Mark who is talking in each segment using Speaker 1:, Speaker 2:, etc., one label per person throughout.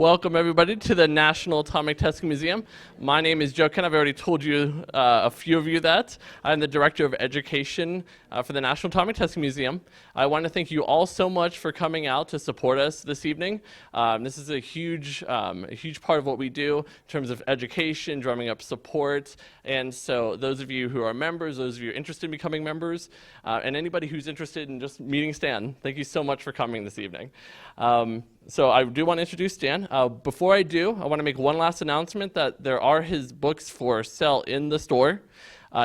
Speaker 1: Welcome everybody to the National Atomic Testing Museum. My name is Joe Ken. I've already told you, a few of you that. I'm the Director of Education for the National Atomic Testing Museum. I want to thank you all so much for coming out to support us this evening. This is a huge part of what we do in terms of education, drumming up support. And so those of you who are members, those of you interested in becoming members, and anybody who's interested in just meeting Stan, thank you so much for coming this evening. So I do want to introduce Stan. Before I do, I want to make one last announcement that there are his books for sale in the store.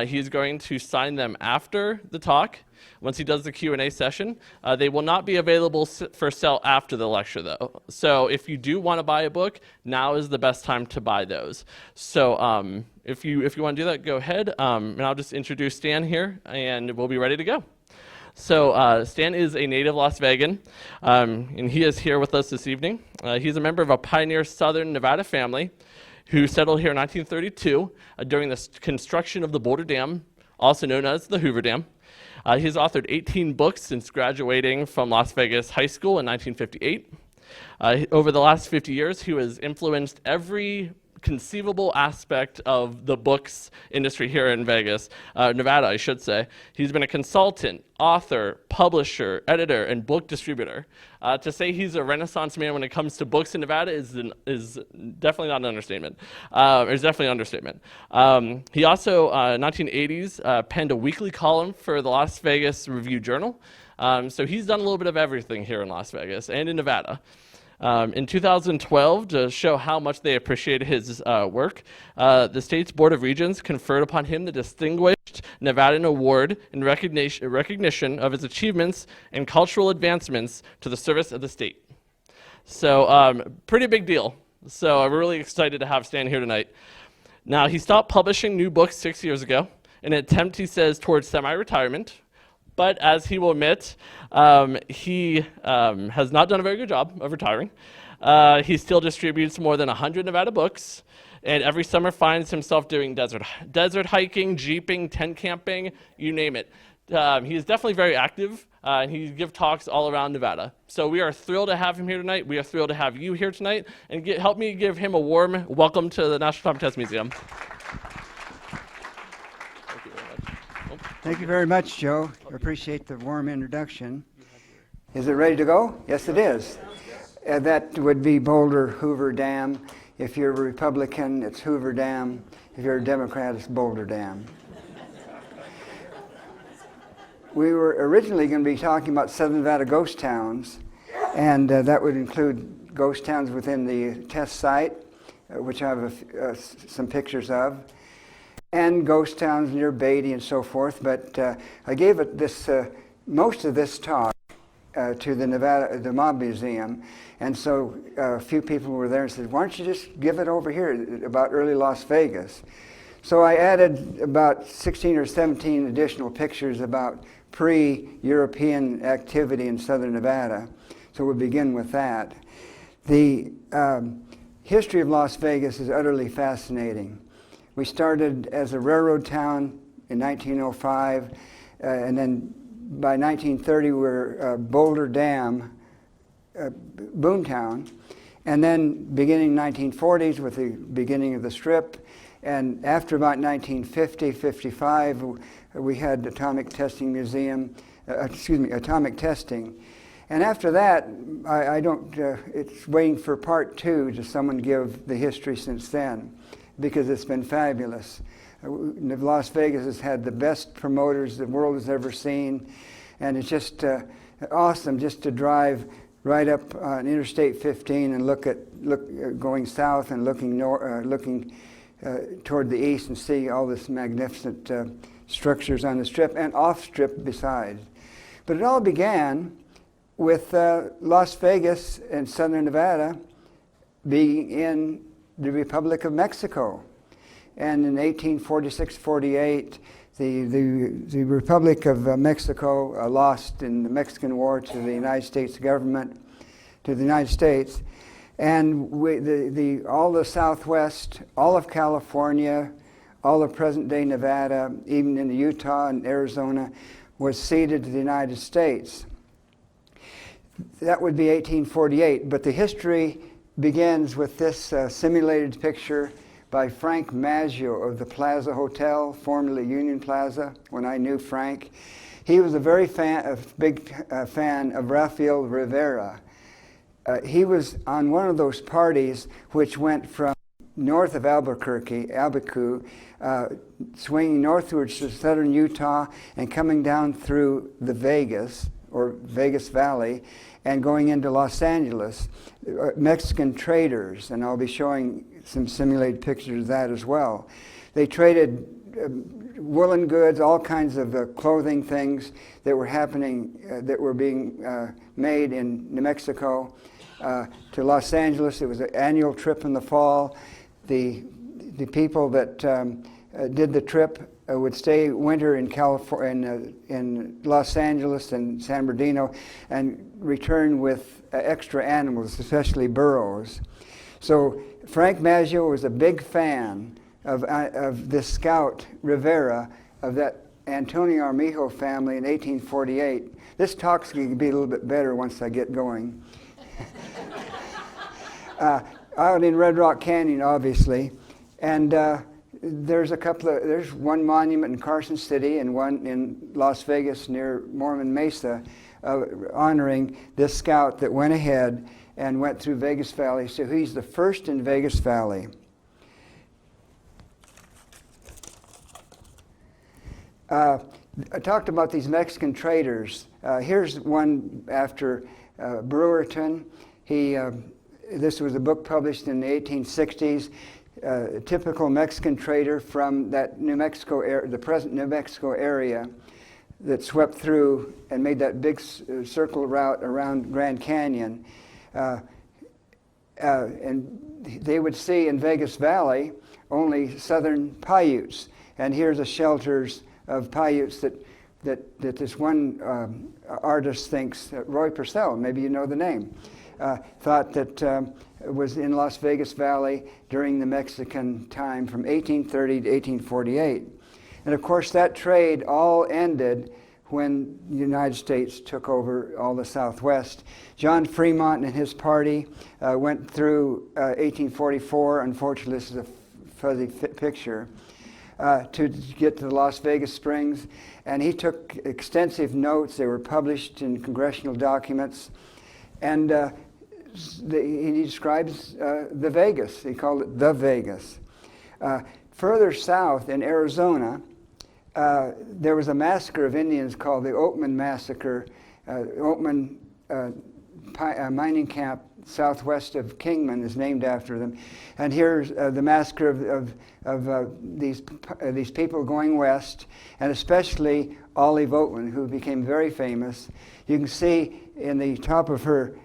Speaker 1: He's going to sign them after the talk, once he does the Q&A session. They will not be available for sale after the lecture, though. So if you do want to buy a book, now is the best time to buy those. So if you want to do that, go ahead. And I'll just introduce Stan here, and we'll be ready to go. So Stan is a native Las Vegan, and he is here with us this evening. He's a member of a pioneer Southern Nevada family who settled here in 1932 during the construction of the Boulder Dam, also known as the Hoover Dam. He's authored 18 books since graduating from Las Vegas High School in 1958. Over the last 50 years, he has influenced every conceivable aspect of the books industry here in Nevada, I should say. He's been a consultant, author, publisher, editor, and book distributor. To say he's a Renaissance man when it comes to books in Nevada is definitely not an understatement. It's definitely an understatement. He also, in 1980s, penned a weekly column for the Las Vegas Review-Journal. So he's done a little bit of everything here in Las Vegas and in Nevada. In 2012, to show how much they appreciated his work, the state's Board of Regents conferred upon him the Distinguished Nevadan Award in recognition of his achievements and cultural advancements to the service of the state. So, pretty big deal. So we're really excited to have Stan here tonight. Now, he stopped publishing new books 6 years ago in an attempt, he says, towards semi-retirement. But as he will admit, he has not done a very good job of retiring. He still distributes more than 100 Nevada books, and every summer finds himself doing desert hiking, jeeping, tent camping, you name it. He is definitely very active, and he gives talks all around Nevada. So we are thrilled to have him here tonight. We are thrilled to have you here tonight, and help me give him a warm welcome to the National Atomic Testing Museum.
Speaker 2: Thank you very much, Joe. I appreciate the warm introduction. Is it ready to go? Yes, it is. That would be Boulder Hoover Dam. If you're a Republican, it's Hoover Dam. If you're a Democrat, it's Boulder Dam. We were originally going to be talking about Southern Nevada ghost towns, and that would include ghost towns within the test site, which I have some pictures of, and ghost towns near Beatty and so forth. But I gave it most of this talk to the Mob Museum, and so a few people were there and said, "Why don't you just give it over here about early Las Vegas?" So I added about 16 or 17 additional pictures about pre-European activity in Southern Nevada. So we'll begin with that. The history of Las Vegas is utterly fascinating. We started as a railroad town in 1905, and then by 1930 we were Boulder Dam, boomtown, and then beginning 1940s with the beginning of the Strip, and after about 1950, 55, we had Atomic Testing Museum, Atomic Testing. And after that, it's waiting for part two to someone give the history since then, because it's been fabulous. Las Vegas has had the best promoters the world has ever seen, and it's just awesome just to drive right up on Interstate 15 and look going south and looking toward the east and see all this magnificent structures on the Strip and off Strip besides. But it all began with Las Vegas and Southern Nevada being in the Republic of Mexico. And in 1846-48, the Republic of Mexico lost in the Mexican War to the United States government, to the United States. And all the Southwest, all of California, all of present-day Nevada, even in Utah and Arizona, was ceded to the United States. That would be 1848, but the history begins with this simulated picture by Frank Maggio of the Plaza Hotel, formerly Union Plaza, when I knew Frank. He was a big fan of Rafael Rivera. He was on one of those parties which went from north of Albuquerque, swinging northwards to southern Utah and coming down through the Vegas Valley and going into Los Angeles. Mexican traders, and I'll be showing some simulated pictures of that as well. They traded woolen goods, all kinds of clothing things that were happening, that were being made in New Mexico to Los Angeles. It was an annual trip in the fall. The people that did the trip would stay winter in California, in Los Angeles and San Bernardino, and return with extra animals, especially burros. So Frank Maggio was a big fan of this scout Rivera, of that Antonio Armijo family in 1848. This talk's going to be a little bit better once I get going. Out in Red Rock Canyon, obviously, and there's one monument in Carson City and one in Las Vegas near Mormon Mesa, honoring this scout that went ahead and went through Vegas Valley. So he's the first in Vegas Valley. I talked about these Mexican traders. Here's one after Brewerton. This was a book published in the 1860s. A typical Mexican trader from that New Mexico the present New Mexico area that swept through and made that big circle route around Grand Canyon. And they would see in Vegas Valley only southern Paiutes. And here's the shelters of Paiutes that this one artist thinks, Roy Purcell, maybe you know the name, thought that was in Las Vegas Valley during the Mexican time from 1830 to 1848. And of course that trade all ended when the United States took over all the Southwest. John Fremont and his party went through 1844, unfortunately this is a fuzzy picture, to get to the Las Vegas Springs, and he took extensive notes. They were published in congressional documents, and he describes the Vegas. He called it the Vegas. Further south in Arizona, there was a massacre of Indians called the Oatman Massacre. Oatman mining camp southwest of Kingman is named after them. And here's the massacre of these people going west, and especially Olive Oatman, who became very famous. You can see in the top of her,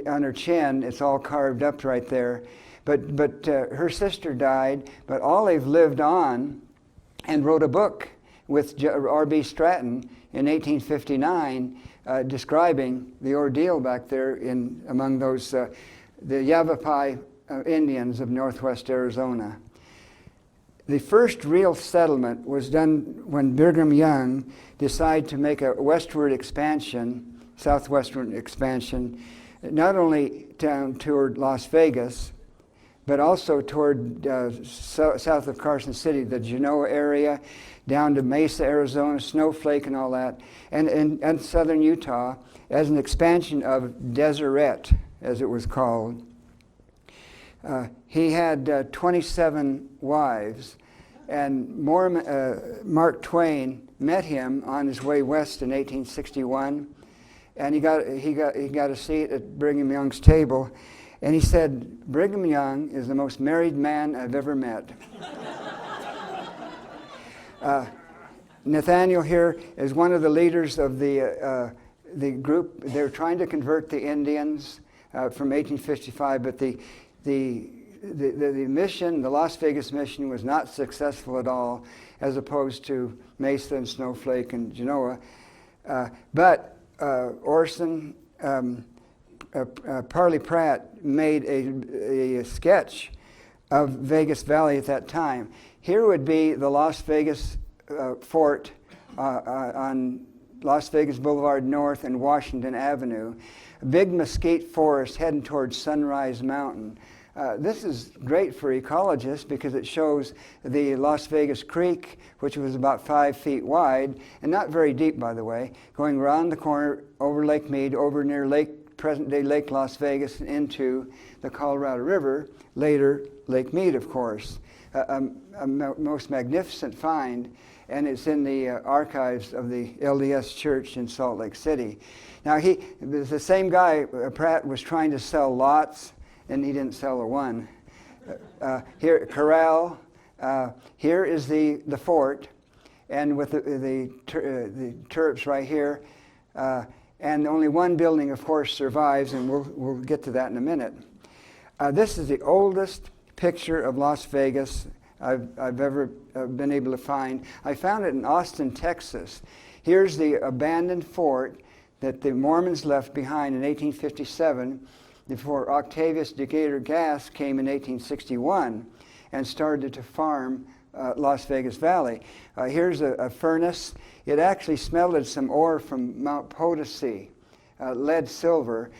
Speaker 2: on her chin, it's all carved up right there. But her sister died, but Olive lived on and wrote a book with R.B. Stratton in 1859 describing the ordeal back there among those, the Yavapai Indians of northwest Arizona. The first real settlement was done when Brigham Young decided to make a westward expansion, southwestward expansion, not only down toward Las Vegas, but also toward south of Carson City, the Genoa area, down to Mesa, Arizona, Snowflake and all that, and southern Utah as an expansion of Deseret, as it was called. He had 27 wives, and Mark Twain met him on his way west in 1861, and he got a seat at Brigham Young's table, and he said, "Brigham Young is the most married man I've ever met." Nathaniel here is one of the leaders of the group. They were trying to convert the Indians from 1855, but the mission, the Las Vegas mission, was not successful at all, as opposed to Mesa and Snowflake and Genoa. But Orson, Parley Pratt made a sketch of Vegas Valley at that time. Here would be the Las Vegas fort on Las Vegas Boulevard North and Washington Avenue. A big mesquite forest heading towards Sunrise Mountain. This is great for ecologists because it shows the Las Vegas Creek, which was about 5 feet wide, and not very deep, by the way, going around the corner over Lake Mead, over near present-day Lake Las Vegas, and into the Colorado River, later Lake Mead, of course. A most magnificent find, and it's in the archives of the LDS Church in Salt Lake City. Now, the same guy, Pratt, was trying to sell lots, and he didn't sell a one. Here, corral. Here is the fort, and with the turrets right here, and only one building, of course, survives, and we'll get to that in a minute. This is the oldest picture of Las Vegas I've ever been able to find. I found it in Austin, Texas. Here's the abandoned fort that the Mormons left behind in 1857 before Octavius Decatur Gas came in 1861 and started to farm Las Vegas Valley. Here's a furnace. It actually smelted some ore from Mount Potosi, lead silver.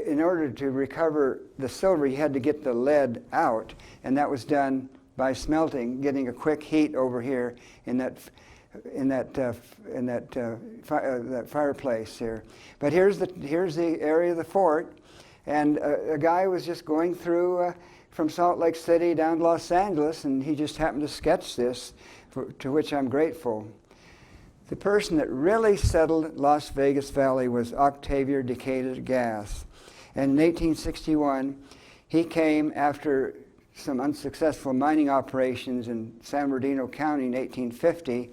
Speaker 2: In order to recover the silver, you had to get the lead out, and that was done by smelting, getting a quick heat over here in that fireplace here. But here's the area of the fort, and a guy was just going through from Salt Lake City down to Los Angeles, and he just happened to sketch this, to which I'm grateful. The person that really settled Las Vegas Valley was Octavius Decatur Gas. And in 1861, he came after some unsuccessful mining operations in San Bernardino County in 1850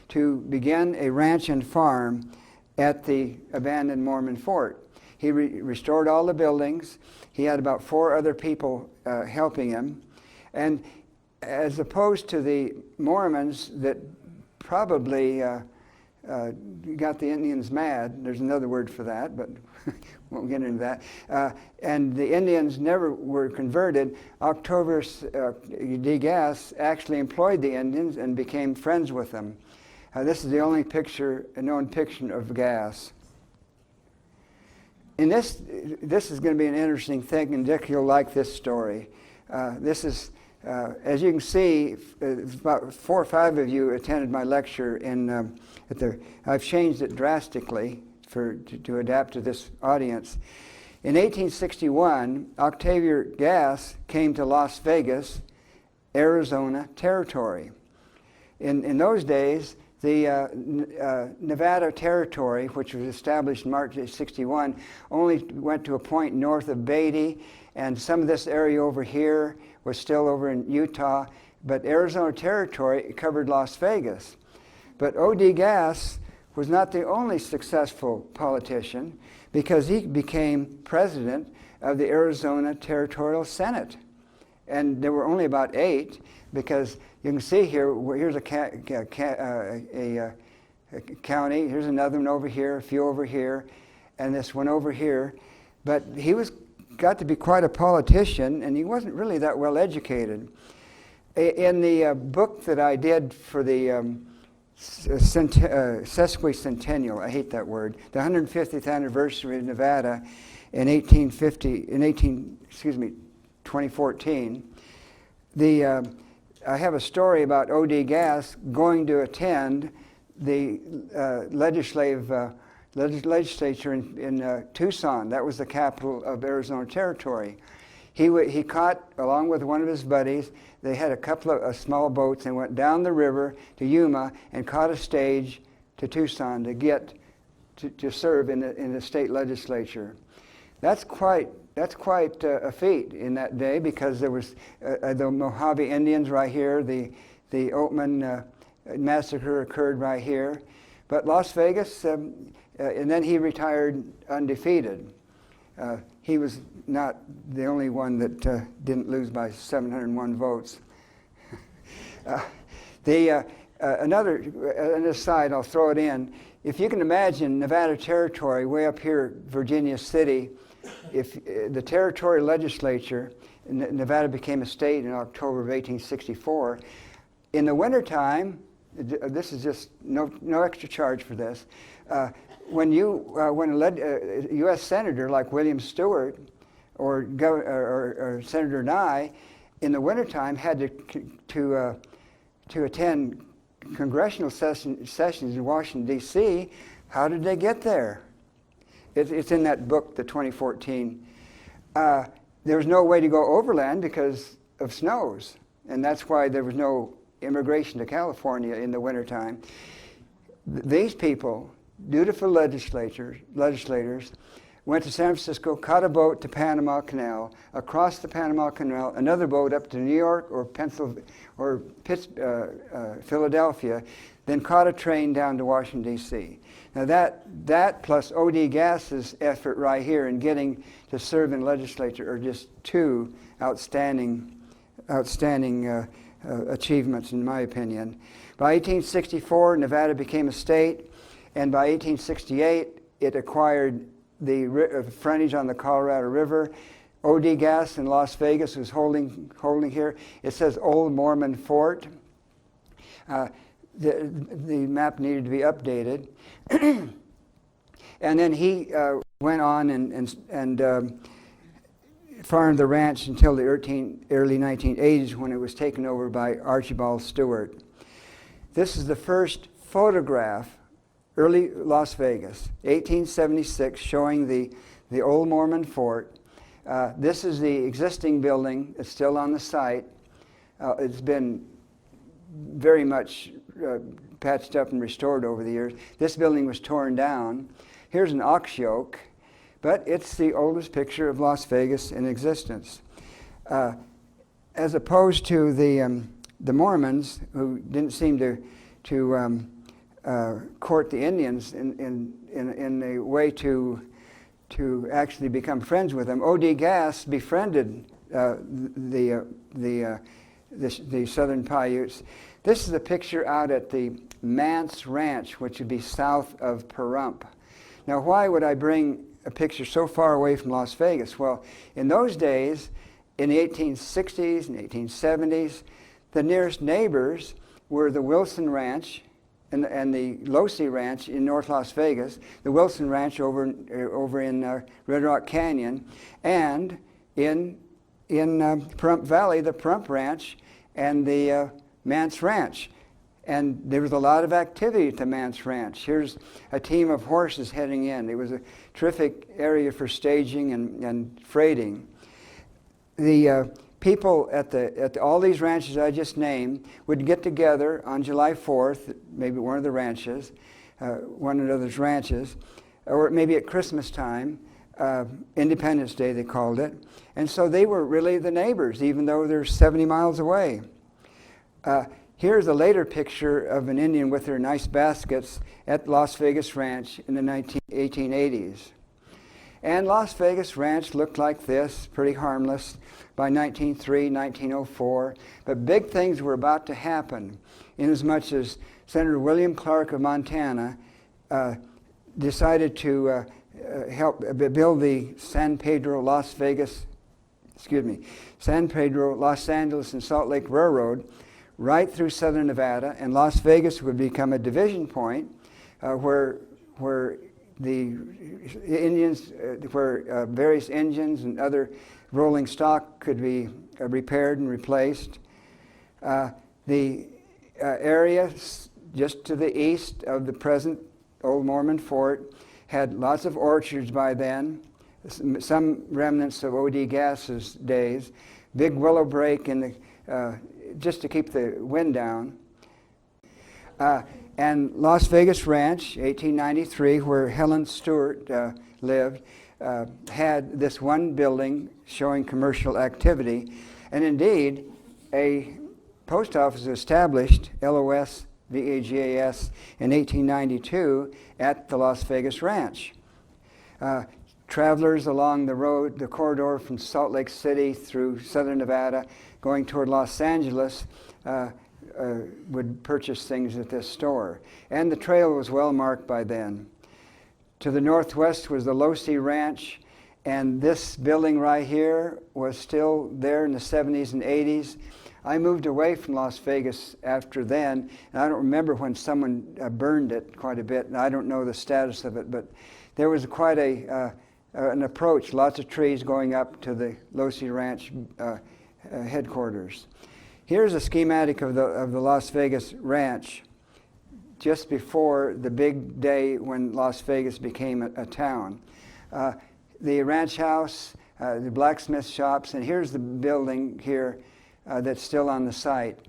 Speaker 2: to begin a ranch and farm at the abandoned Mormon fort. He restored all the buildings. He had about 4 other people helping him. And as opposed to the Mormons that probably got the Indians mad, there's another word for that, but won't get into that, and the Indians never were converted, Octavius D. Gas actually employed the Indians and became friends with them. This is the only known picture of Gas. And this is going to be an interesting thing, and Dick, you'll like this story. This is, as you can see, about 4 or 5 of you attended my lecture I've changed it drastically to adapt to this audience. In 1861, Octavius Gas came to Las Vegas, Arizona Territory. In those days, the Nevada Territory, which was established in March of 61, only went to a point north of Beatty, and some of this area over here was still over in Utah, but Arizona Territory covered Las Vegas. But O.D. Gas was not the only successful politician, because he became president of the Arizona Territorial Senate. And there were only about 8, because you can see here, here's a county, here's another one over here, a few over here, and this one over here. But he got to be quite a politician, and he wasn't really that well educated. In the book that I did for the sesquicentennial, I hate that word, the 150th anniversary of Nevada in 2014, I have a story about O.D. Gas going to attend the legislature in Tucson. That was the capital of Arizona Territory. He caught, along with one of his buddies, they had a couple of small boats and went down the river to Yuma and caught a stage to Tucson to get to serve in the state legislature. That's quite a feat in that day, because there was the Mojave Indians right here, the Oatman massacre occurred right here. But Las Vegas, and then he retired undefeated. He was not the only one that didn't lose by 701 votes. An aside, I'll throw it in. If you can imagine Nevada Territory way up here, Virginia City, if the territorial legislature, Nevada became a state in October of 1864, in the wintertime, This is just no extra charge for this. When a U.S. Senator like William Stewart or Senator Nye in the wintertime had to attend congressional sessions in Washington, D.C., how did they get there? It's in that book, the 2014. There was no way to go overland because of snows, and that's why there was no immigration to California in the wintertime. These people, dutiful legislators, went to San Francisco, caught a boat to Panama Canal, across the Panama Canal, another boat up to New York or Philadelphia, then caught a train down to Washington, D.C. Now that plus O.D. Gass's effort right here in getting to serve in legislature are just two outstanding achievements, in my opinion. By 1864, Nevada became a state, and by 1868, it acquired the frontage on the Colorado River. O.D. Gass in Las Vegas was holding here. It says Old Mormon Fort. The map needed to be updated. And then he went on and farmed the ranch until the early 1980s when it was taken over by Archibald Stewart. This is the first photograph, early Las Vegas, 1876, showing the Old Mormon Fort. This is the existing building. It's still on the site. It's been very much patched up and restored over the years. This building was torn down. Here's an ox yoke, but it's the oldest picture of Las Vegas in existence. As opposed to the Mormons, who didn't seem to court the Indians in a way to actually become friends with them, O.D. Gass befriended the Southern Paiutes. This is a picture out at the Mance Ranch, which would be south of Pahrump. Now, why would I bring a picture so far away from Las Vegas? Well, in those days, in the 1860s and 1870s, the nearest neighbors were the Wilson Ranch and the Losey Ranch in North Las Vegas, the Wilson Ranch over in Red Rock Canyon, and in Pahrump Valley, the Pahrump Ranch and the Mance Ranch. And there was a lot of activity at the Mance Ranch. Here's a team of horses heading in. It was a terrific area for staging and freighting. The people at all these ranches I just named would get together on July 4th, maybe one of the ranches, one another's ranches, or maybe at Christmas time, Independence Day they called it. And so they were really the neighbors, even though they're 70 miles away. Here's a later picture of an Indian with their nice baskets at Las Vegas Ranch in the 1880s. And Las Vegas Ranch looked like this, pretty harmless, by 1903, 1904. But big things were about to happen, inasmuch as Senator William Clark of Montana decided to help build the San Pedro, Los Angeles and Salt Lake Railroad right through southern Nevada, and Las Vegas would become a division point where the Indians, where various engines and other rolling stock could be repaired and replaced. The area just to the east of the present Old Mormon Fort had lots of orchards by then, some remnants of O.D. Gass's days, big willow brake in the just to keep the wind down. And Las Vegas Ranch, 1893, where Helen Stewart lived, had this one building showing commercial activity. And indeed, a post office was established, LOS VAGAS, in 1892 at the Las Vegas Ranch. Travelers along the road, the corridor from Salt Lake City through southern Nevada, going toward Los Angeles, would purchase things at this store. And the trail was well marked by then. To the northwest was the Losey Ranch, and this building right here was still there in the 70s and 80s. I moved away from Las Vegas after then, and I don't remember when someone burned it quite a bit, and I don't know the status of it, but there was quite an approach, lots of trees going up to the Losi Ranch headquarters. Here's a schematic of the Las Vegas Ranch just before the big day when Las Vegas became a town. The ranch house, the blacksmith shops, and here's the building here that's still on the site.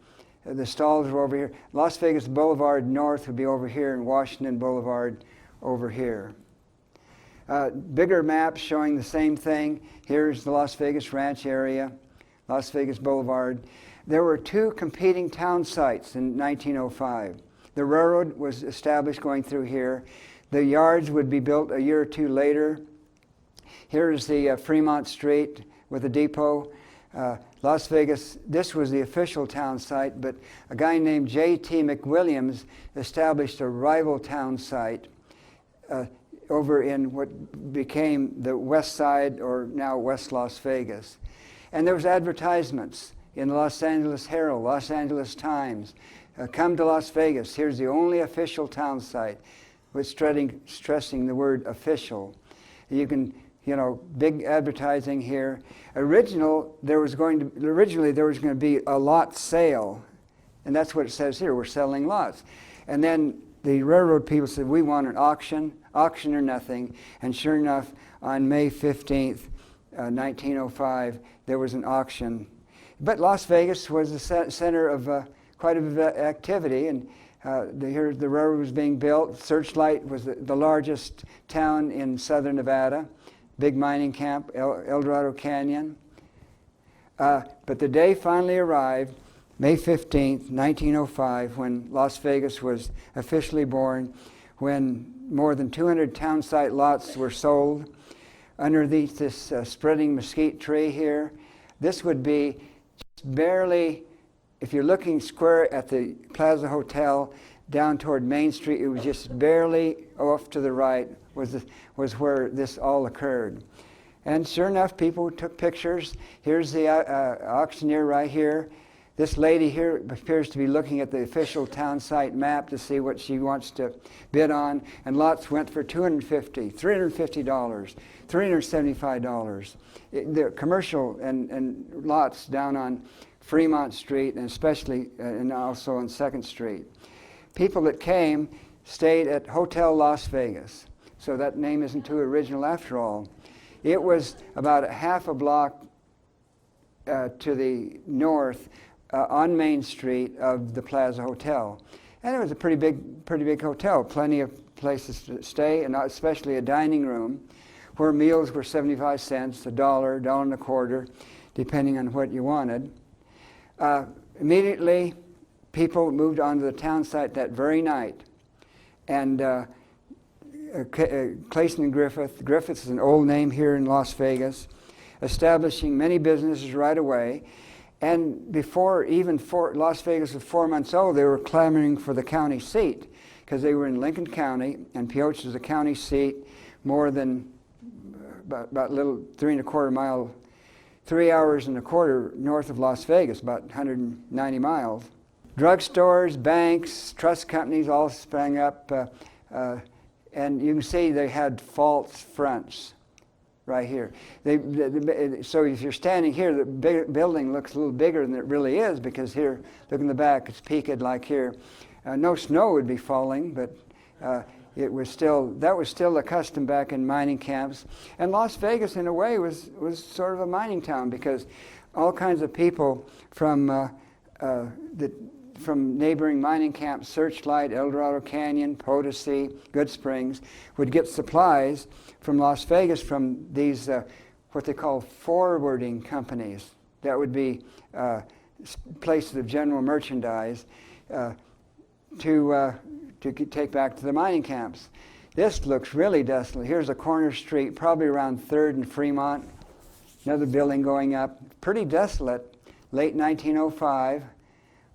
Speaker 2: The stalls are over here. Las Vegas Boulevard North would be over here, and Washington Boulevard over here. Bigger maps showing the same thing. Here's the Las Vegas Ranch area, Las Vegas Boulevard. There were two competing town sites in 1905. The railroad was established going through here. The yards would be built a year or two later. Here's the Fremont Street with the depot. Las Vegas, this was the official town site, but a guy named J.T. McWilliams established a rival town site over in what became the West Side, or now West Las Vegas. And there was advertisements in the Los Angeles Herald, Los Angeles Times. Come to Las Vegas. Here's the only official town site, with stressing the word official. You can, big advertising here. Originally, there was going to be a lot sale, and that's what it says here. We're selling lots. And then the railroad people said, we want an auction or nothing. And sure enough, on May 15th, 1905, there was an auction. But Las Vegas was the center of quite a bit of activity, and here the railroad was being built. Searchlight was the largest town in southern Nevada. Big mining camp, Eldorado Canyon. But the day finally arrived, May 15th, 1905, when Las Vegas was officially born, when more than 200 town site lots were sold underneath this spreading mesquite tree here. This would be just barely, if you're looking square at the Plaza Hotel down toward Main Street, it was just barely off to the right was where this all occurred. And sure enough, people took pictures. Here's the auctioneer right here. This lady here appears to be looking at the official town site map to see what she wants to bid on, and lots went for $250, $350, $375. The commercial and lots down on Fremont Street, and especially and also on 2nd Street. People that came stayed at Hotel Las Vegas, so that name isn't too original after all. It was about a half a block to the north on Main Street of the Plaza Hotel, and it was a pretty big hotel. Plenty of places to stay, and especially a dining room, where meals were 75 cents, $1, $1.25, depending on what you wanted. Immediately, people moved onto the town site that very night. And Clayson and Griffiths is an old name here in Las Vegas, establishing many businesses right away. And before Las Vegas was 4 months old, they were clamoring for the county seat, because they were in Lincoln County, and Pioche is a county seat more than about a little 3.25 mile, 3 hours and a quarter north of Las Vegas, about 190 miles. Drugstores, banks, trust companies all sprang up, and you can see they had false fronts right here. So if you're standing here, the building looks a little bigger than it really is, because here, look in the back, it's peaked like here. No snow would be falling, but that was still the custom back in mining camps. And Las Vegas, in a way, was sort of a mining town, because all kinds of people from neighboring mining camps, Searchlight, Eldorado Canyon, Potosi, Good Springs, would get supplies from Las Vegas from these what they call forwarding companies. That would be places of general merchandise to take back to the mining camps. This looks really desolate. Here's a corner street, probably around 3rd and Fremont. Another building going up, pretty desolate. Late 1905,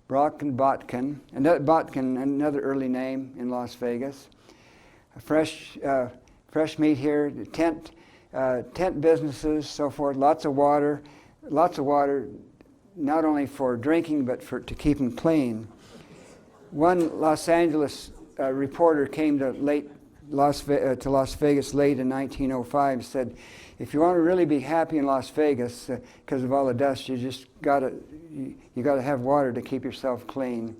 Speaker 2: Brock and Botkin, another early name in Las Vegas. Fresh meat here, tent businesses, so forth. Lots of water, not only for drinking but to keep them clean. One Los Angeles reporter came to Las Vegas late in 1905 and said, if you want to really be happy in Las Vegas because of all the dust, you just got to have water to keep yourself clean.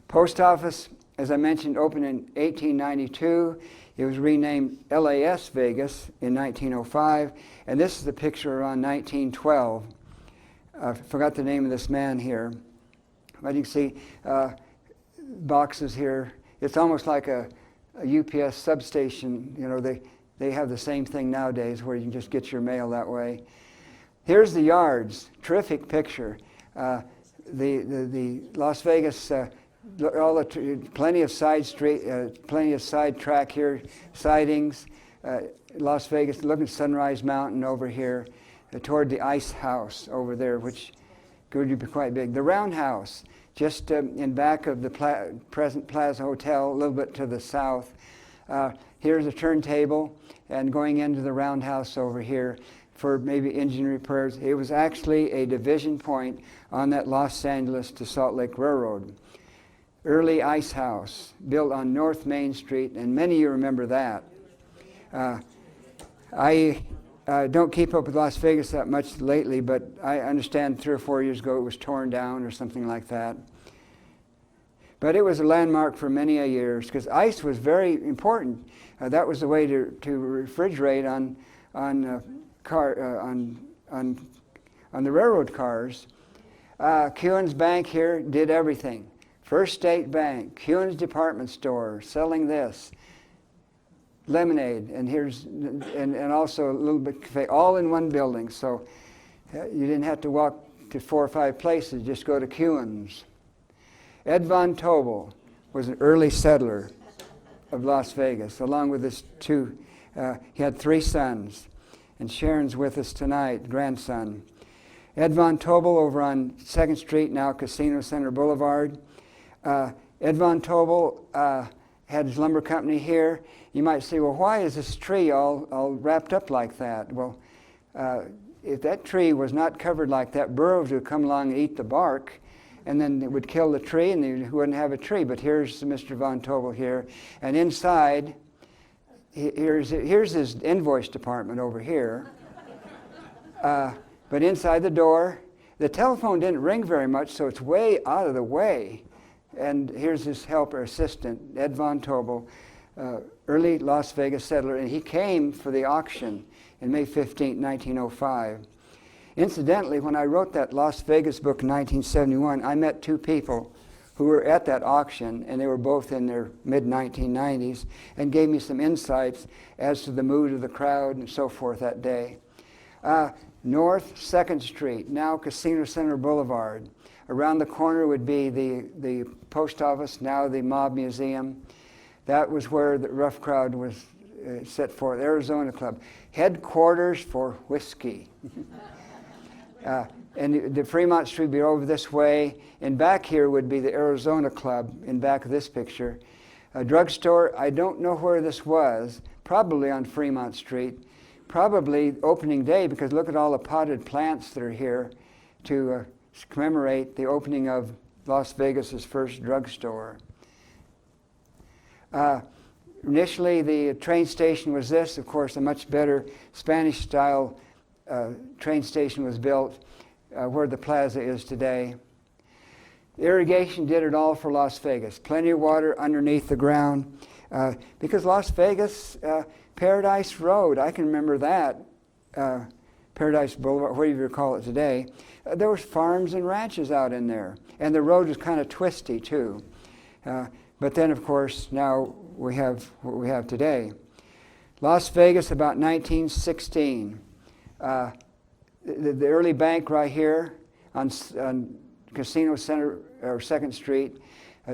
Speaker 2: Post office, as I mentioned, opened in 1892. It was renamed LAS Vegas in 1905, and this is the picture around 1912. I forgot the name of this man here, but you can see boxes here. It's almost like a UPS substation. You know, they have the same thing nowadays where you can just get your mail that way. Here's the yards. Terrific picture. The Las Vegas, plenty of side street, plenty of side track here, sidings. Las Vegas, look at Sunrise Mountain over here, toward the Ice House over there, which could be quite big. The Roundhouse, just in back of the present Plaza Hotel, a little bit to the south. Here's a turntable, and going into the Roundhouse over here for maybe engine repairs. It was actually a division point on that Los Angeles to Salt Lake Railroad. Early ice house, built on North Main Street, and many of you remember that. I don't keep up with Las Vegas that much lately, but I understand 3 or 4 years ago it was torn down or something like that. But it was a landmark for many a years because ice was very important. That was the way to refrigerate on the railroad cars. Kuhn's Bank here did everything. First State Bank, Kuhn's Department Store, selling this, lemonade, and also a little bit cafe, all in one building. So you didn't have to walk to 4 or 5 places, just go to Kuhn's. Ed Von Tobel was an early settler of Las Vegas, along with his he had 3 sons, and Sharon's with us tonight, grandson. Ed Von Tobel over on 2nd Street, now Casino Center Boulevard. Ed Von Tobel had his lumber company here. You might say, well, why is this tree all wrapped up like that? Well, if that tree was not covered like that, burros would come along and eat the bark, and then it would kill the tree, and you wouldn't have a tree. But here's Mr. Von Tobel here, and inside, here's his invoice department over here. But inside the door, the telephone didn't ring very much, so it's way out of the way. And here's his helper, assistant, Ed Von Tobel, early Las Vegas settler, and he came for the auction in May 15, 1905. Incidentally, when I wrote that Las Vegas book in 1971, I met 2 people who were at that auction, and they were both in their mid-1990s, and gave me some insights as to the mood of the crowd and so forth that day. North 2nd Street, now Casino Center Boulevard. Around the corner would be the post office, now the Mob Museum. That was where the rough crowd was set for, the Arizona Club. Headquarters for whiskey. And the Fremont Street would be over this way. And back here would be the Arizona Club in back of this picture. A drugstore, I don't know where this was, probably on Fremont Street. Probably opening day, because look at all the potted plants that are here to commemorate the opening of Las Vegas's first drugstore. Initially, the train station was this. Of course, a much better Spanish-style train station was built where the plaza is today. The irrigation did it all for Las Vegas. Plenty of water underneath the ground. Because Las Vegas, Paradise Road, I can remember that. Paradise Boulevard, whatever you call it today. There was farms and ranches out in there. And the road was kind of twisty, too. But then, of course, now we have what we have today. Las Vegas, about 1916. The early bank right here on Casino Center, or 2nd Street,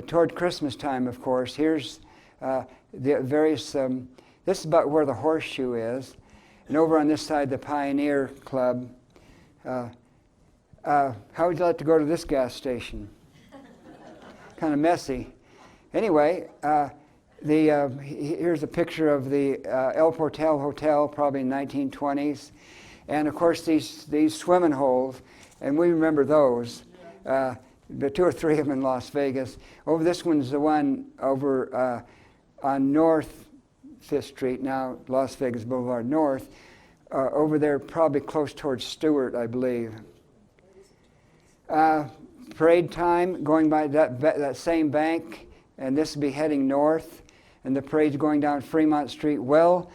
Speaker 2: toward Christmas time, of course. Here's the various, this is about where the horseshoe is. And over on this side, the Pioneer Club. How would you like to go to this gas station? Kind of messy. Anyway, here's a picture of the El Portal Hotel, probably in 1920s. And of course, these swimming holes, and we remember those. The 2 or 3 of them in Las Vegas. Over this one's the one over on North 5th Street, now Las Vegas Boulevard North. Over there, probably close towards Stewart, I believe. Parade time, going by that same bank, and this will be heading north, and the parade's going down Fremont Street, well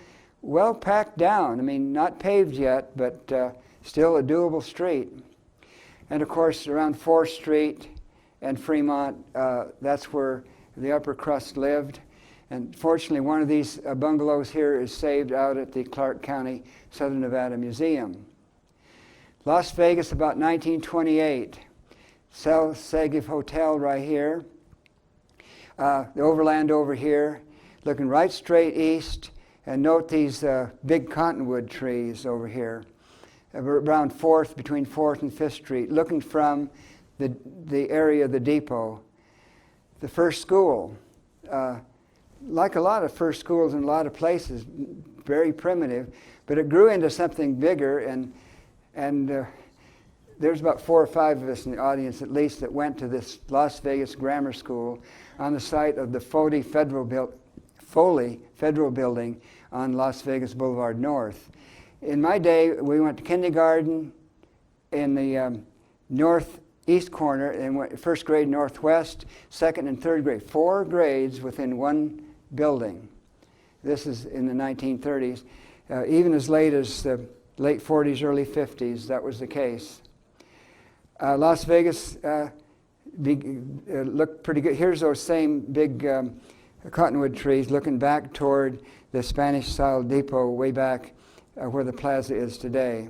Speaker 2: packed down. I mean, not paved yet, but still a doable street. And of course, around 4th Street and Fremont, that's where the upper crust lived. And fortunately, one of these bungalows here is saved out at the Clark County Southern Nevada Museum. Las Vegas, about 1928. South Sagif Hotel right here. The Overland over here, looking right straight east. And note these big cottonwood trees over here, around 4th, between 4th and 5th Street, looking from the area of the depot. The first school, like a lot of first schools in a lot of places, very primitive, but it grew into something bigger, and there's about 4 or 5 of us in the audience at least that went to this Las Vegas Grammar School on the site of the Foley Federal Building on Las Vegas Boulevard North. In my day, we went to kindergarten in the northeast corner and went first grade northwest, second and third grade. 4 grades within one building. This is in the 1930s. Even as late as the late 40s, early 50s, that was the case. Las Vegas looked pretty good. Here's those same big cottonwood trees looking back toward the Spanish-style depot way back where the plaza is today.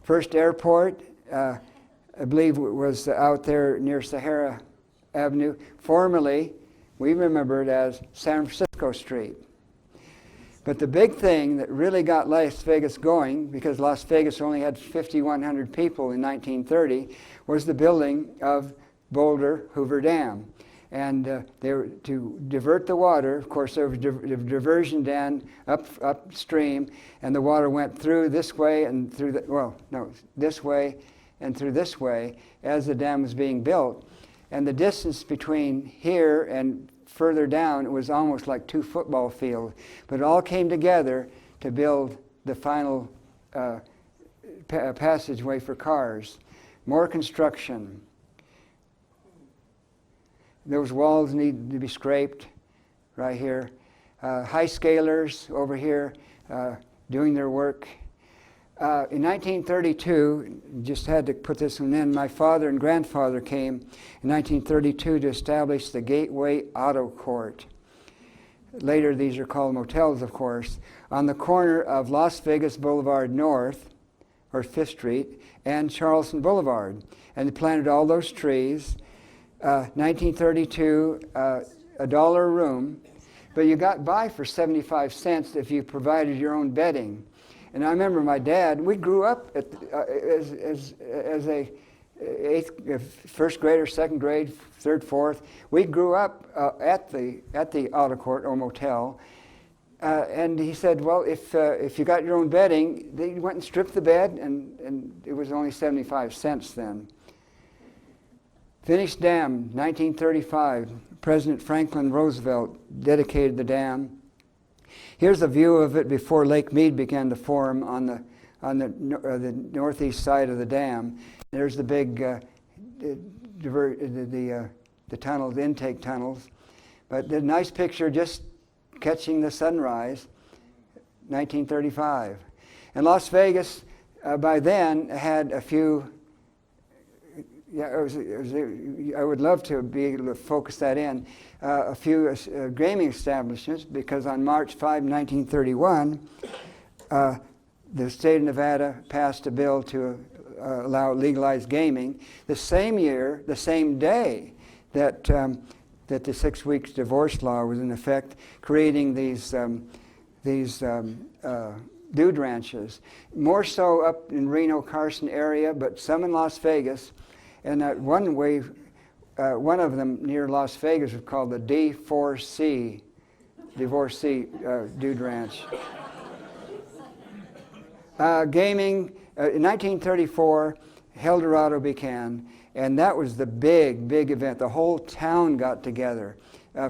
Speaker 2: First airport, I believe, was out there near Sahara Avenue. Formerly, we remember it as San Francisco Street. But the big thing that really got Las Vegas going, because Las Vegas only had 5,100 people in 1930, was the building of Boulder Hoover Dam. And they were to divert the water. Of course, there was a diversion dam upstream, and the water went through this way and through this way and through this way as the dam was being built. And the distance between here and further down, it was almost like 2 football fields. But it all came together to build the final passageway for cars. More construction. Those walls need to be scraped right here. High scalers over here doing their work. In 1932, just had to put this one in, my father and grandfather came in 1932 to establish the Gateway Auto Court. Later, these are called motels, of course, on the corner of Las Vegas Boulevard North, or 5th Street, and Charleston Boulevard. And they planted all those trees. 1932, $1 a room, but you got by for 75 cents if you provided your own bedding. And I remember my dad, we grew up as a first grader, second grade, third, fourth. We grew up at the auto court or motel. And he said, well, if you got your own bedding, they went and stripped the bed, and it was only 75 cents then. Finished dam, 1935. President Franklin Roosevelt dedicated the dam. Here's a view of it before Lake Mead began to form on the northeast side of the dam. There's the big the tunnels, intake tunnels. But the nice picture, just catching the sunrise, 1935. And Las Vegas by then had a few. Yeah, I would love to be able to focus that in. A few gaming establishments, because on March 5, 1931, the state of Nevada passed a bill to allow legalized gaming. The same year, the same day that the 6 weeks divorce law was in effect, creating these dude ranches. More so up in Reno, Carson area, but some in Las Vegas. And one of them near Las Vegas was called the D4C, Divorcee Dude Ranch. Gaming, in 1934, Helldorado began, and that was the big, big event. The whole town got together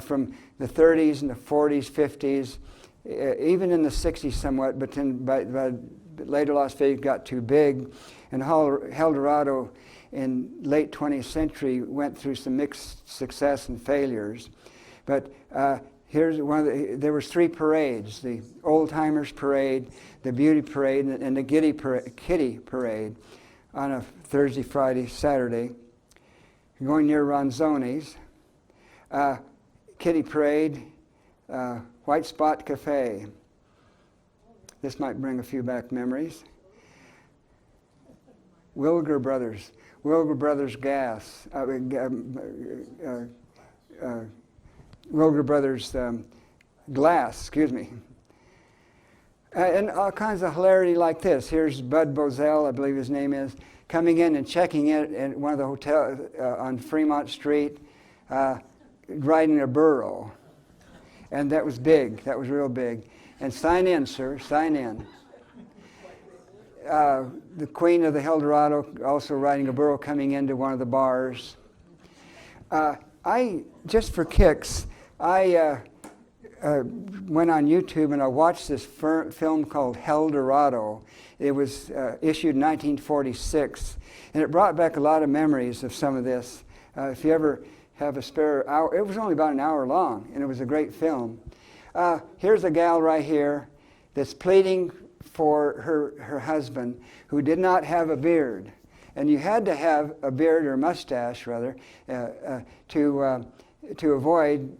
Speaker 2: from the 30s and the 40s, 50s, even in the 60s somewhat, but then by later Las Vegas got too big, and Helldorado in late 20th century went through some mixed success and failures. But here's there was 3 parades: the Old Timers Parade, the Beauty Parade, and the Kitty Parade on a Thursday, Friday, Saturday. Going near Ronzoni's. Kitty Parade, White Spot Cafe. This might bring a few back memories. Wilger Brothers Gas. Wilger Brothers Glass, excuse me. And all kinds of hilarity like this. Here's Bud Bozell, I believe his name is, coming in and checking in at one of the hotels on Fremont Street, riding a burro. And that was big. That was real big. And sign in, sir. Sign in. The Queen of the Helldorado also riding a burro coming into one of the bars. Just for kicks, I went on YouTube and I watched this film called Helldorado. It was issued in 1946, and it brought back a lot of memories of some of this. If you ever have a spare hour, it was only about an hour long, and it was a great film. Here's a gal right here that's pleading for her husband, who did not have a beard. And you had to have a beard or mustache, rather, to avoid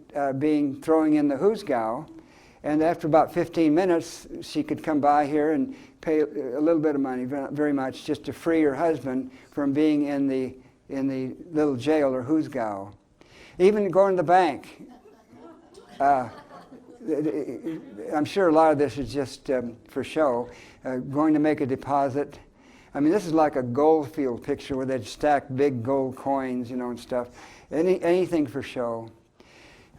Speaker 2: throwing in the hoosgow. And after about 15 minutes, she could come by here and pay a little bit of money, very much, just to free her husband from being in the little jail or hoosgow. Even going to the bank. I'm sure a lot of this is just for show. Going to make a deposit. I mean, this is like a gold field picture where they'd stack big gold coins, and stuff. Anything for show.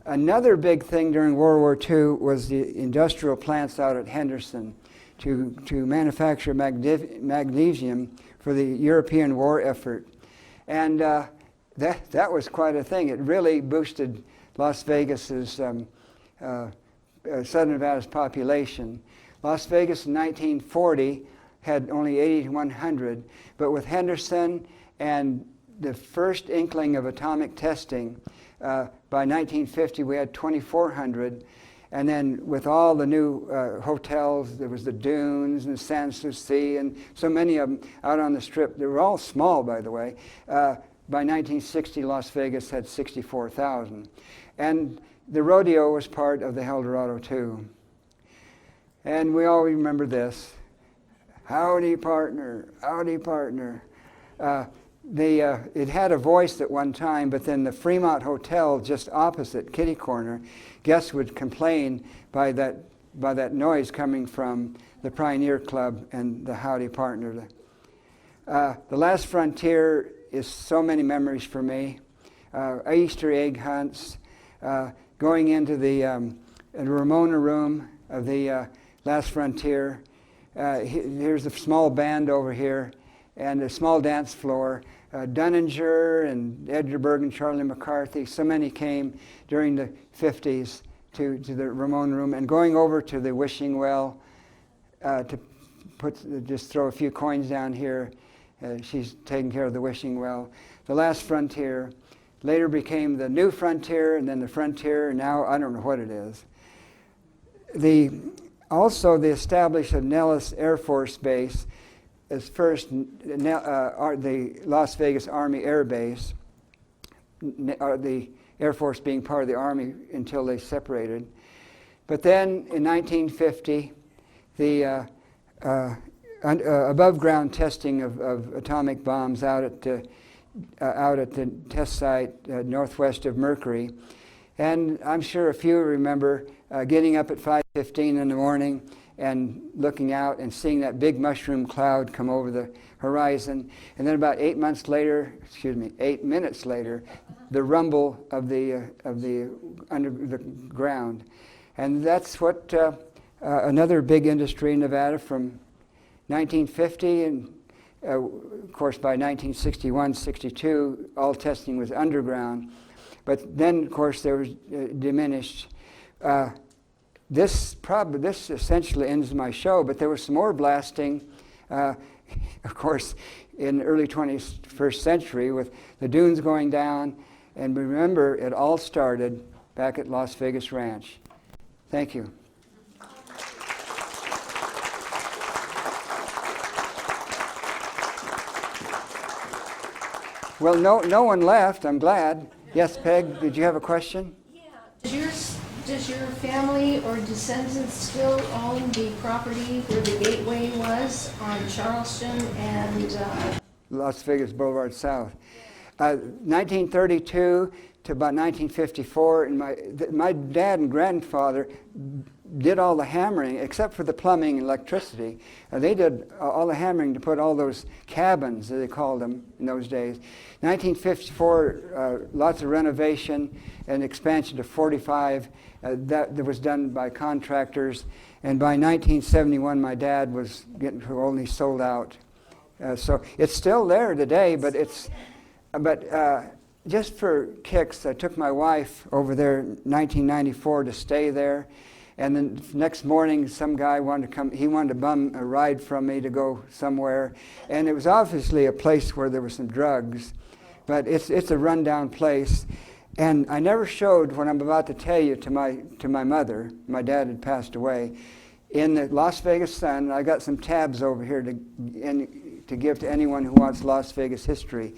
Speaker 2: Another big thing during World War II was the industrial plants out at Henderson to manufacture magnesium for the European war effort. And that was quite a thing. It really boosted Las Vegas's Southern Nevada's population. Las Vegas in 1940 had only 80 to 100, but with Henderson and the first inkling of atomic testing, by 1950 we had 2,400, and then with all the new hotels, there was the Dunes and the San Souci and so many of them out on the Strip. They were all small, by the way. By 1960, Las Vegas had 64,000. And the rodeo was part of the Helldorado too. And we all remember this. Howdy, partner. Howdy, partner. It had a voice at one time, but then the Fremont Hotel just opposite, kitty corner, guests would complain by that noise coming from the Pioneer Club and the Howdy, partner. The Last Frontier is so many memories for me. Easter egg hunts, going into the Ramona room of the Last Frontier. Here's a small band over here and a small dance floor. Dunninger and Edgar Bergen, Charlie McCarthy, so many came during the 50s to the Ramona room, and going over to the wishing well to just throw a few coins down here. She's taking care of the wishing well. The Last Frontier later became the New Frontier, and then the Frontier, and now I don't know what it is. Also, the establishment of Nellis Air Force Base as first the Las Vegas Army Air Base, the Air Force being part of the Army until they separated. But then in 1950, the above-ground testing of atomic bombs out at the test site northwest of Mercury. And I'm sure a few remember getting up at 5:15 in the morning and looking out and seeing that big mushroom cloud come over the horizon. And then about 8 minutes later, the rumble of the under the ground. And that's what another big industry in Nevada from 1950 and Of course, by 1961, 62, all testing was underground. But then, of course, there was diminished. This essentially ends my show, but there was some more blasting, of course, in the early 21st century with the dunes going down. And remember, it all started back at Las Vegas Ranch. Thank you. Well, no one left. I'm glad. Yes, Peg, did you have a question?
Speaker 3: Yeah. Does your family or descendants still own the property where the gateway was on Charleston and
Speaker 2: Las Vegas Boulevard South. 1932 to about 1954, and my dad and grandfather did all the hammering, except for the plumbing and electricity. They did all the hammering to put all those cabins, as they called them in those days. 1954, lots of renovation and expansion to 45. That was done by contractors. And by 1971, my dad was getting only sold out. So it's still there today, but just for kicks, I took my wife over there in 1994 to stay there. And then next morning, some guy wanted to come. He wanted to bum a ride from me to go somewhere. And it was obviously a place where there were some drugs. But it's a rundown place. And I never showed what I'm about to tell you to my mother. My dad had passed away. In the Las Vegas Sun, I got some tabs over here to give to anyone who wants Las Vegas history.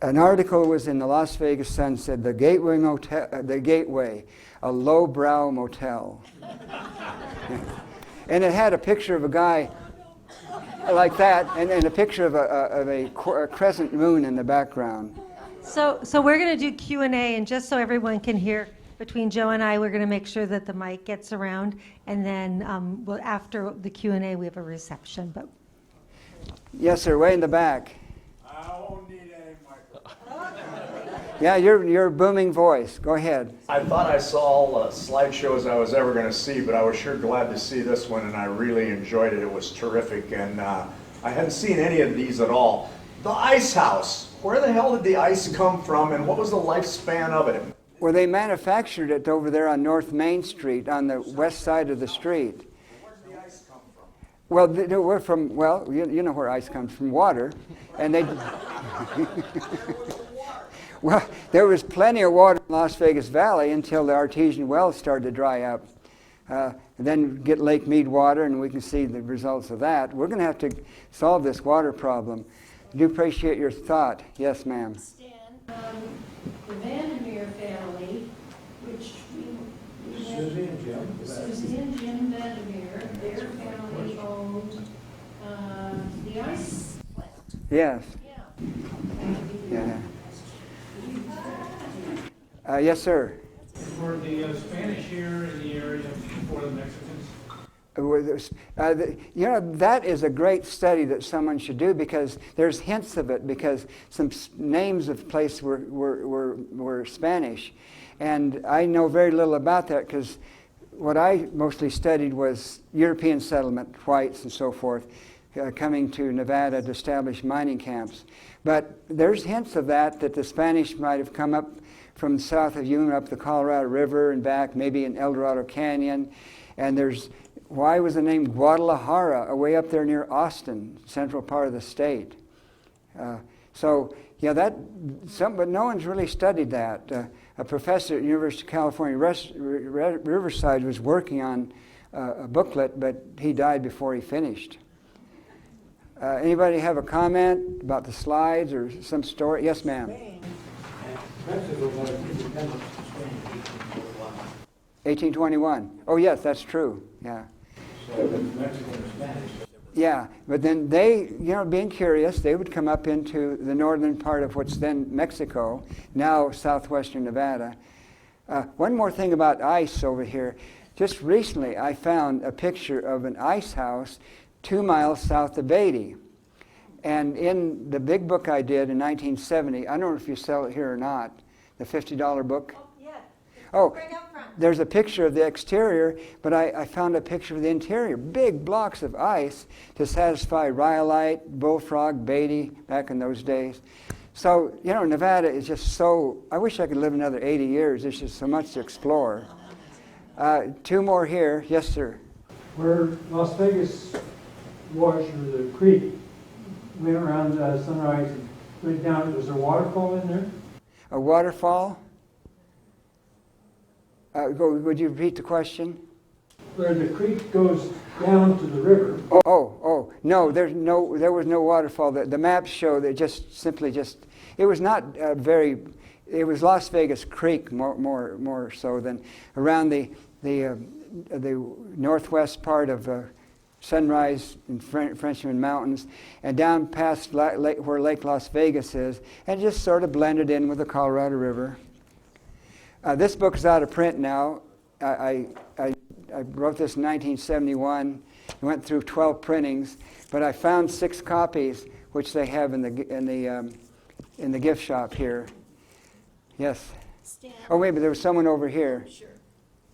Speaker 2: An article was in the Las Vegas Sun, said the Gateway, a lowbrow motel. And it had a picture of a guy like that, and a picture of a crescent moon in the background.
Speaker 4: So we're going to do Q&A, and just so everyone can hear, between Joe and I, we're going to make sure that the mic gets around, and then after the Q&A, we have a reception. But
Speaker 2: yes, sir, way in the back.
Speaker 5: I won't need any microphone.
Speaker 2: Yeah, your booming voice. Go ahead.
Speaker 5: I thought I saw all the slideshows I was ever going to see, but I was sure glad to see this one, and I really enjoyed it. It was terrific, and I hadn't seen any of these at all. The ice house. Where the hell did the ice come from, and what was the lifespan of it?
Speaker 2: Well, they manufactured it over there on North Main Street, on the west side of the street.
Speaker 5: Where did the ice come from?
Speaker 2: Well, we're from, well, you know where ice comes from, water. And they, well, there was plenty of water in Las Vegas Valley until the artesian wells started to dry up. And then get Lake Mead water, and we can see the results of that. We're going to have to solve this water problem. I do appreciate your thought. Yes, ma'am.
Speaker 3: Stan, the Vandermeer family, which we have, Susie and Jim Vandermeer, their family owned the ice plant.
Speaker 2: Yes.
Speaker 3: Yeah.
Speaker 2: Yeah. Yes, sir.
Speaker 6: Were the Spanish here in the area before the Mexicans?
Speaker 2: That is a great study that someone should do, because there's hints of it, because some names of places were Spanish. And I know very little about that, because what I mostly studied was European settlement, whites and so forth, coming to Nevada to establish mining camps. But there's hints of that the Spanish might have come up from south of Yuma up the Colorado River and back, maybe in El Dorado Canyon. And why was the name Guadalajara way up there near Austin, central part of the state? But no one's really studied that. A professor at University of California, Riverside, was working on a booklet, but he died before he finished. Anybody have a comment about the slides or some story? Yes, ma'am.
Speaker 7: Mexico got independence from Spain in
Speaker 2: 1821. Oh, yes, that's true. Yeah.
Speaker 7: So the Mexican and Spanish.
Speaker 2: Yeah, but then they, being curious, they would come up into the northern part of what's then Mexico, now southwestern Nevada. One more thing about ice over here. Just recently, I found a picture of an ice house 2 miles south of Beatty. And in the big book I did in 1970, I don't know if you sell it here or not, the $50 book.
Speaker 4: yeah.
Speaker 2: Oh.
Speaker 4: Right up front.
Speaker 2: there's a picture of the exterior, but I found a picture of the interior. Big blocks of ice to satisfy rhyolite, bullfrog, Beatty back in those days. So, you know, Nevada is just so, I wish I could live another 80 years. There's just so much to explore. Two more here. Yes, sir.
Speaker 7: Where Las Vegas Wash, or the creek, went around Sunrise and went down, was there a waterfall in there?
Speaker 2: A waterfall? Would you repeat the question?
Speaker 7: Where the creek goes down to the river.
Speaker 2: No, there was no waterfall. The maps show that it was not it was Las Vegas Creek more so than around the northwest part of Sunrise and Frenchman Mountains, and down past where Lake Las Vegas is, and just sort of blended in with the Colorado River. This book is out of print now. I wrote this in 1971. I went through 12 printings, but I found 6 copies, which they have in the gift shop here. Yes.
Speaker 8: Stan.
Speaker 2: Oh, wait, but there was someone over here.
Speaker 8: Sure.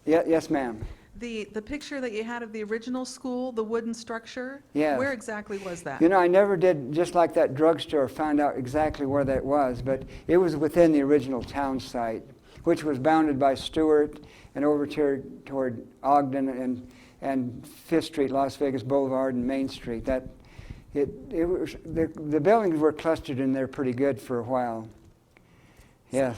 Speaker 2: Yes, ma'am.
Speaker 9: The picture that you had of the original school, the wooden structure,
Speaker 2: Yes.
Speaker 9: where exactly was that?
Speaker 2: You know, I never did, just like that drugstore, found out exactly where that was, but it was within the original town site, which was bounded by Stewart and over toward Ogden and Fifth Street, Las Vegas Boulevard, and Main Street. The buildings were clustered in there pretty good for a while. Yes.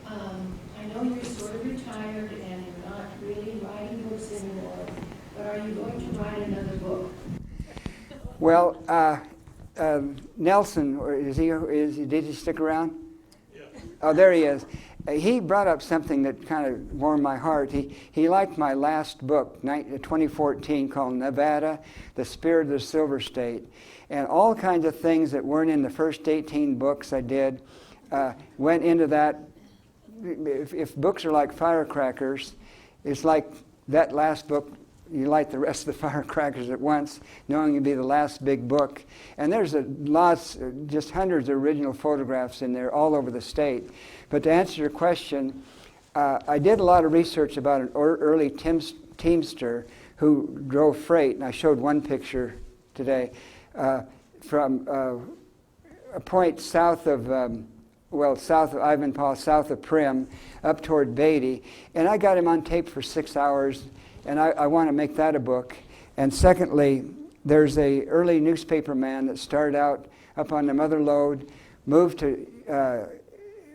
Speaker 3: I know you're sort of retired and you're not really writing books anymore, but are you going to write another book?
Speaker 2: Well, Nelson, did he stick around? Yeah. Oh, there he is. He brought up something that kind of warmed my heart. He liked my last book, 2014, called Nevada, The Spirit of the Silver State. And all kinds of things that weren't in the first 18 books I did went into that. If books are like firecrackers, it's like that last book, you light the rest of the firecrackers at once, knowing it'll be the last big book. And there's just hundreds of original photographs in there all over the state. But to answer your question, I did a lot of research about an early teamster who drove freight, and I showed one picture today, from a point south of Ivanpah, south of Primm, up toward Beatty. And I got him on tape for 6 hours, and I want to make that a book. And secondly, there's a early newspaper man that started out up on the Mother Lode, moved to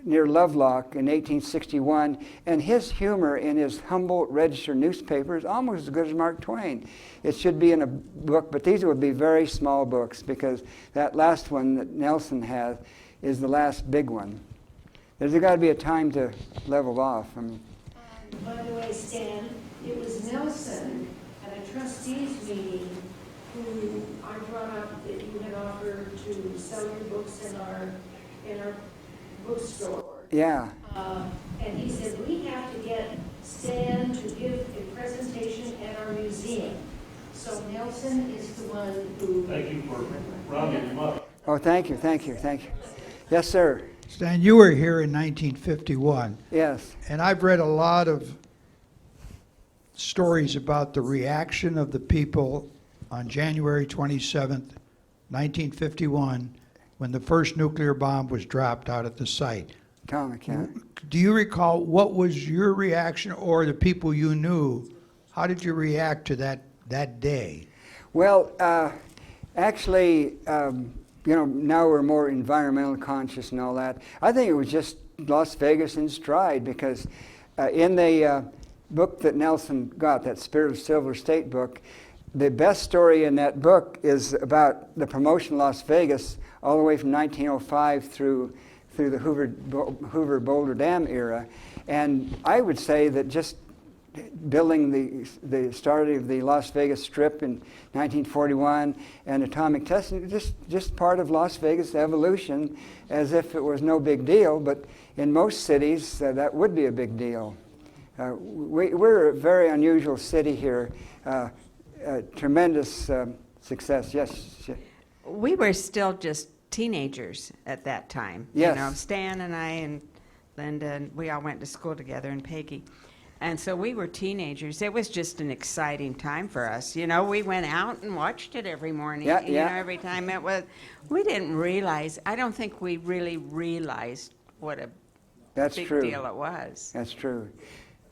Speaker 2: near Lovelock in 1861, and his humor in his Humboldt Register newspaper is almost as good as Mark Twain. It should be in a book, but these would be very small books, because that last one that Nelson has is the last big one. There's got to be a time to level off.
Speaker 3: By the way, Stan, it was Nelson at a trustees meeting who I brought up that you had offered to sell your books in our bookstore.
Speaker 2: Yeah.
Speaker 3: And he said, we have to get Stan to give a presentation at our museum. So Nelson is the one who...
Speaker 6: Thank you for rounding him up.
Speaker 2: Oh, thank you. Yes, sir.
Speaker 10: Stan, you were here in 1951.
Speaker 2: Yes.
Speaker 10: And I've read a lot of stories about the reaction of the people on January 27th, 1951, when the first nuclear bomb was dropped out at the site.
Speaker 2: Comic, yeah.
Speaker 10: Do you recall what was your reaction, or the people you knew? How did you react to that day?
Speaker 2: Well, actually, now we're more environmental conscious and all that. I think it was just Las Vegas in stride, because in the book that Nelson got, that Spirit of Silver State book, the best story in that book is about the promotion of Las Vegas all the way from 1905 through the Hoover Boulder Dam era. And I would say that just building the start of the Las Vegas Strip in 1941 and atomic testing, just part of Las Vegas evolution, as if it was no big deal. But in most cities, that would be a big deal. We're a very unusual city here. Tremendous success. Yes.
Speaker 8: We were still just teenagers at that time.
Speaker 2: Yes.
Speaker 8: You know, Stan and I and Linda, and we all went to school together, and Peggy. And so we were teenagers. It was just an exciting time for us. You know, we went out and watched it every morning.
Speaker 2: Yeah,
Speaker 8: You
Speaker 2: yeah.
Speaker 8: know, every time it was. We didn't realize, I don't think we really realized what a
Speaker 2: That's
Speaker 8: big
Speaker 2: true.
Speaker 8: deal it was.
Speaker 2: That's true.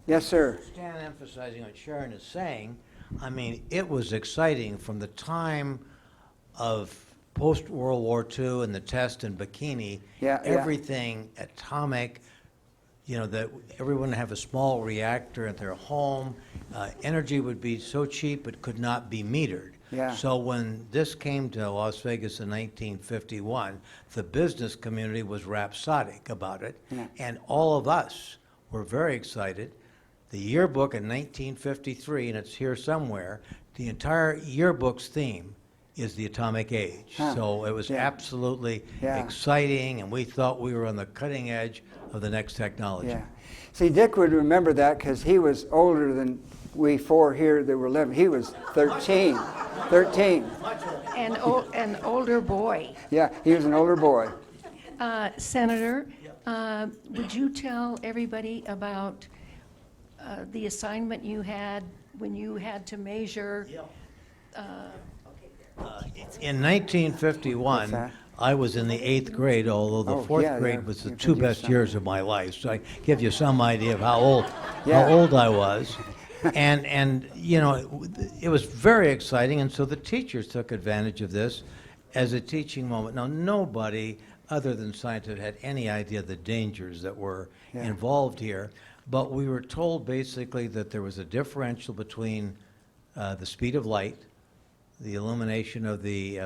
Speaker 2: Yes, sir.
Speaker 11: Stan, emphasizing what Sharon is saying, I mean, it was exciting from the time of post-World War II and the test in Bikini.
Speaker 2: Yeah, yeah.
Speaker 11: Everything atomic, you know, that everyone would have a small reactor at their home. Energy would be so cheap it could not be metered.
Speaker 2: Yeah.
Speaker 11: So when this came to Las Vegas in 1951, the business community was rhapsodic about it,
Speaker 2: Yeah.
Speaker 11: and all of us were very excited. The yearbook in 1953, and it's here somewhere, the entire yearbook's theme is the atomic age.
Speaker 2: Huh.
Speaker 11: So it was
Speaker 2: Yeah.
Speaker 11: absolutely
Speaker 2: Yeah.
Speaker 11: exciting, and we thought we were on the cutting edge of the next technology.
Speaker 2: Yeah. See, Dick would remember that because he was older than we four here that were living. He was 13. 13.
Speaker 3: An older boy.
Speaker 2: Yeah, he was an older boy.
Speaker 3: Senator, would you tell everybody about the assignment you had when you had to measure?
Speaker 11: In 1951,
Speaker 2: What's that?
Speaker 11: I was in the 8th grade, although the
Speaker 2: Oh,
Speaker 11: 4th
Speaker 2: yeah,
Speaker 11: grade
Speaker 2: yeah.
Speaker 11: was the
Speaker 2: You
Speaker 11: two
Speaker 2: can do
Speaker 11: best
Speaker 2: some.
Speaker 11: years of my life. So I give you some idea of how old
Speaker 2: Yeah.
Speaker 11: I was. And you know, it was very exciting, and so the teachers took advantage of this as a teaching moment. Now, nobody other than scientists had any idea the dangers that were
Speaker 2: Yeah.
Speaker 11: involved here, but we were told basically that there was a differential between the speed of light, the illumination of the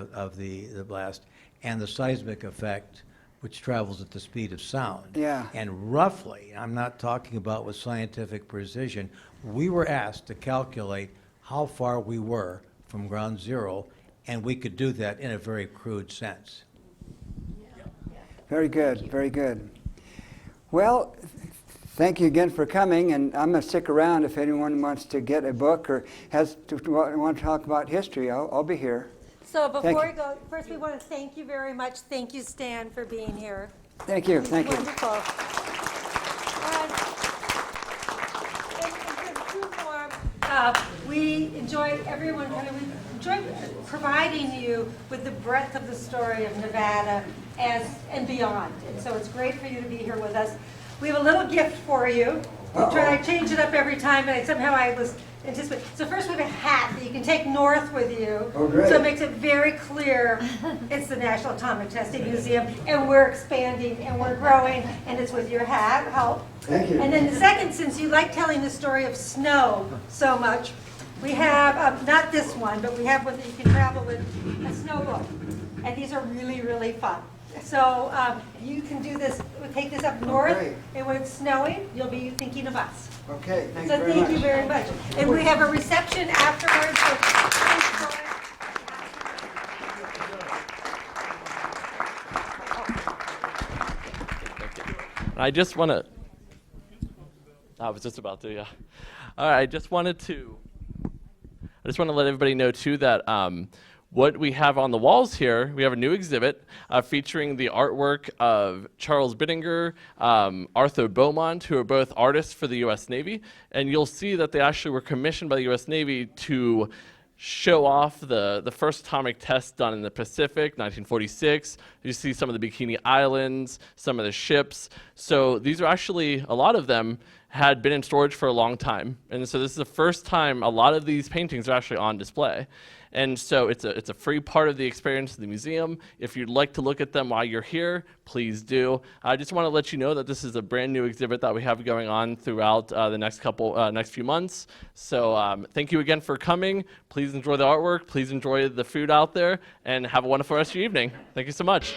Speaker 11: blast, and the seismic effect, which travels at the speed of sound.
Speaker 2: Yeah.
Speaker 11: And roughly, I'm not talking about with scientific precision, we were asked to calculate how far we were from ground zero, and we could do that in a very crude sense.
Speaker 2: Very good, very good. Well, thank you again for coming, and I'm going to stick around if anyone wants to get a book or want to talk about history. I'll be here.
Speaker 4: So
Speaker 2: Thank
Speaker 4: before
Speaker 2: you.
Speaker 4: we go, first we want to thank you very much. Thank you, Stan, for being here.
Speaker 2: Thank you, thank you.
Speaker 4: Wonderful. And in true form, we enjoy providing you with the breadth of the story of Nevada and beyond. And so it's great for you to be here with us. We have a little gift for you. We try to change it up every time, and somehow I was anticipating. So first we have a hat that you can take north with you.
Speaker 2: Oh, great.
Speaker 4: So it makes it very clear it's the National Atomic Testing Museum, and we're expanding and we're growing, and it's with your hat. Help.
Speaker 2: Thank you.
Speaker 4: And then the second, since you like telling the story of snow so much, we have, not this one, but we have one that you can travel with, a snow book. And these are really, really fun. So you can do this, take this up north,
Speaker 2: great.
Speaker 4: and when it's snowing, you'll be thinking of us.
Speaker 2: Okay, thank you
Speaker 4: So
Speaker 2: very
Speaker 4: thank
Speaker 2: much.
Speaker 4: you very much. And we have a reception afterwards. So please join.
Speaker 1: I just want to. I was just about to, yeah. All right, I just want to let everybody know too that what we have on the walls here, we have a new exhibit featuring the artwork of Charles Bittinger, Arthur Beaumont, who are both artists for the U.S. Navy, and you'll see that they actually were commissioned by the U.S. Navy to show off the first atomic test done in the Pacific, 1946. You see some of the Bikini Islands, some of the ships. So these are actually, a lot of them had been in storage for a long time. And so this is the first time a lot of these paintings are actually on display. And so it's a free part of the experience of the museum. If you'd like to look at them while you're here, please do. I just want to let you know that this is a brand new exhibit that we have going on throughout the next few months. So thank you again for coming. Please enjoy the artwork. Please enjoy the food out there, and have a wonderful rest of your evening. Thank you so much.